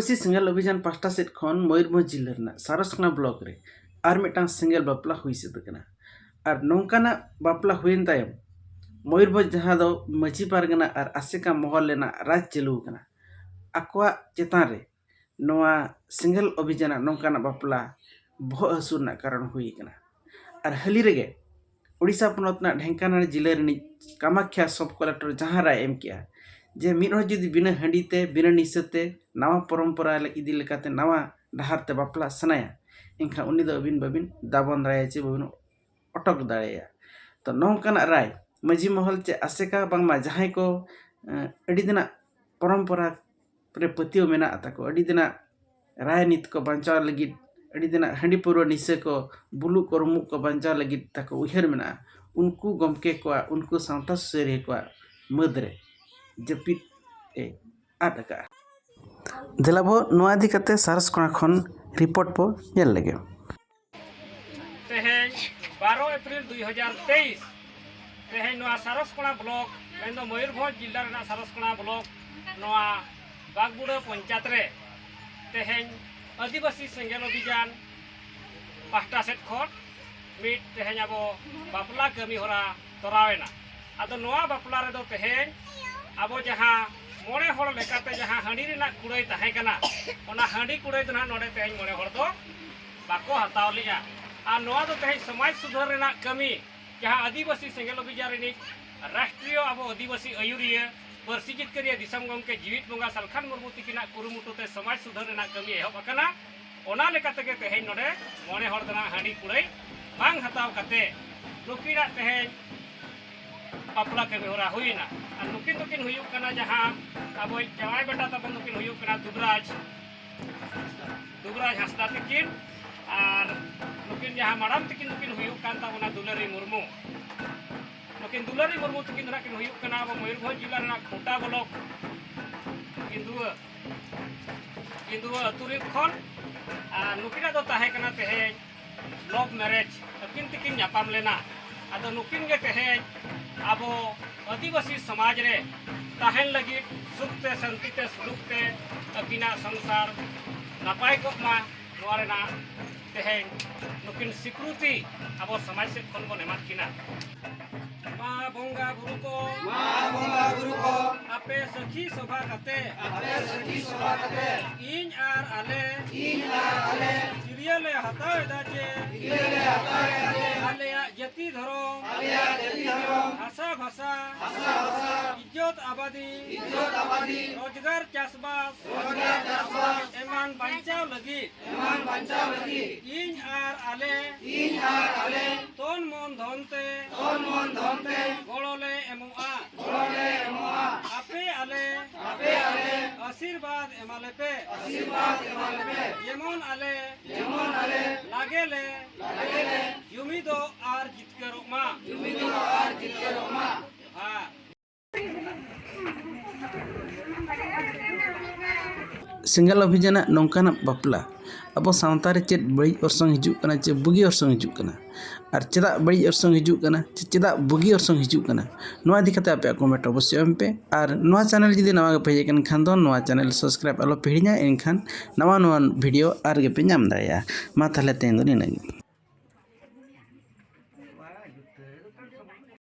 आदिवासी सेंगेल अभियान pasta set खन मयूरभंज जिला रना सारसखाना ब्लॉक रे आर मिटांग सेंगेल बापला हुई सदकना और नौकाना बापला हुइन तायम मयूरभंज जहां दो मझी पारगना और आसेका महल लेना राज चालू कना आकवा चेतान रे नोआ सेंगेल अभियान नौकाना बापला बहुत हसुरना कारण हुई कना और हली रेगे उड़ीसा पनोतना ढेंकानाल जिले रे कामाख्या सब कलेक्टर जहां राय एम किया जे मिरो जुदी बिना हंडीते बिना निसते नवा परंपरा इदी लेकाते नवा डहारते बापला सनाया इनखा उनी दो अबिन बबिन दाबन दाया चे बबिन अटक दाया तो नौकाना राय मजी महल चे आसेका बांगमा जहां को अड़ी दिना परंपरा रे पतियो मेना ताको अड़ी दिना राय नित को बांचाव लगिद अड़ी दिना हंडी पुरो निसे को बुलु को रुमु को बांचाव लगिद ताको उहर मेना उनको गमके को उनको सांता सेरे को मदरे जपित आटका दिलाबो नोआ दी कते सारसकोना खन रिपोर्ट पो नेल लगे तेहें 12 अप्रैल 2023 तेहें नोआ सारसकोना ब्लॉक मेनो मयूरभंज जिला रेना सारसकोना ब्लॉक नोआ बागबुड़ा पंचायत रे तेहें आदिवासी सेंगेल अभियान पास्टा सेट खन मिट तेहें आबो बापला कमी होरा तोरावेना आदो नोआ बापला रे दो तेहें आबो जहां मोड़े हड़ लेकाते जहां हांडी रेना कुड़ाई ताहे कना ओना हांडी कुड़ाई तो ना नोडे तेहें मोड़े हड़ दो बाको हताव लिया आ नोआ दो तेहें समाज सुधार रेना कमी जहां आदिवासी सेंगेल अभियान रेनी राष्ट्रीय आबो आदिवासी आयुरिया पार्सी जितकरिया दिसम गमके जीवित बंगा सालखान मुर्मू तिकिना कुरुमुटुते समाज सुधार रेना कमी एहब अकना ओना लेकाते के तेहें नोडे मोड़े हड़ दना हांडी कुड़ाई बांग हताव कते नुकिना तेहें बापला कमी होरा हुईना नुकिन दुकिन हुयुक कना जहां अब जवाई बेटा तब नुकिन हुयुक कना दुबराज हंसदा तकिन और नुकिन जहां माराम तकिन नुकिन हुयुक कान ताबना दुलारी मुर्मू नुकिन दुलारी मुर्मू तकिन ना किन हुयुक कना अब मयूरभंज जिला रना खोटा ब्लॉक इंदुआ अतुरी खन नुकिना दो ताहे कना तेहें लव मैरिज तकिन तकिन नापाम लेना आदो नुकिन गे तेहें अब आदिवासी समाज रे ताहेन लगी सुखते शांतिते सुलुकते अकिना संसार नापाय कोमा नोआ रेना तेहें नुकिन स्वीकृति अब समाज से खन बन एमात किना मा बोंगा गुरु को आपे सखी सभा कते इन आर आले सिरियले हतावे दाजे आले जति धरो भाषा भाषा इज्जत आबादी रोजगार चासबास एमान बांचाव लगी इन आर आले तोन मन धनते गोड़ोले एमुआ आपे आले आशीर्वाद एमाले पे जेमन आले लागेले युमिदो आर जितकरो मा हां सेंगेल अभियान नौकाना बापला अब सावतारे चेत बड़ी अर्संग हिजुकना चे बुगी अर्संग हिजुकना और चेदा बड़ी अर्संग हिजुकना चेदा बुगी अर्संग हिजुकना नोआ दिखाते आपे कमेंट अवश्य एम पे और नोआ चैनल जदि नवा गे पेज कन खान दो नोआ चैनल सब्सक्राइब आलो पेहिना एनखान नवा नवा वीडियो आर गे पे नाम दाया मा ताहले तेन दो निनागी।